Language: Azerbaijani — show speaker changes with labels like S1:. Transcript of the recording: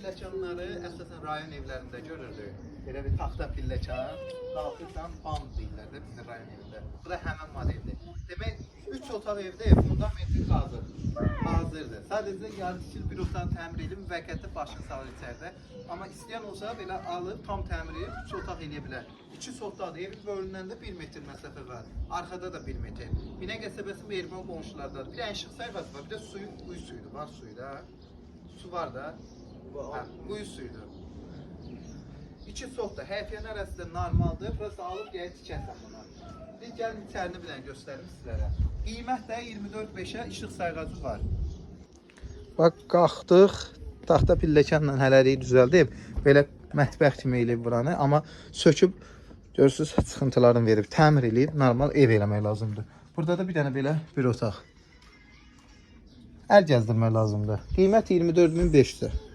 S1: pilləkanları əsasən rayon evlərində görürdük. Belə bir taxta pilləkan, qalxırsan bam deyirlər də bizim rayon evində. Bu da həmin modeldir. Demək 3 otaq evdə fundamenti hazırdır. Sadəcə yarıçıl bir otaq təmir edib müvəqqəti başını salır içəridə. Amma istəyən olsa belə alıb tam təmir edib 3 otaq eləyə bilər. 2 otaqda evin bölünəndə 1 metr məsafə var. Arxada da 1 metr. Binə qəsəbəsi mehriban qonşulardadır. Bir işıq sayfası var, bir də suyu, quyu suyudur. Var suyu da. Su var da. Hə, quyu suyudur. 2 otaq da həyətyan arasında normaldır. Burası alıb gəlir tikəsən buna. Biz gəlin içərini bilən göstərim sizlərə. Qiymət də 24.5-ə işıq sayğacı var. Bax, qalxdıq. Taxta pilləkanla hələlik düzəldib. Belə mətbəx kimi eləyib buranı. Amma söküb, görürsünüz, çıxıntılarını verib, təmir eləyib, normal ev eləmək lazımdır. Burada da bir dənə belə bir otaq. Əl gəzdirmək lazımdır. Qiymət 24.500-ə.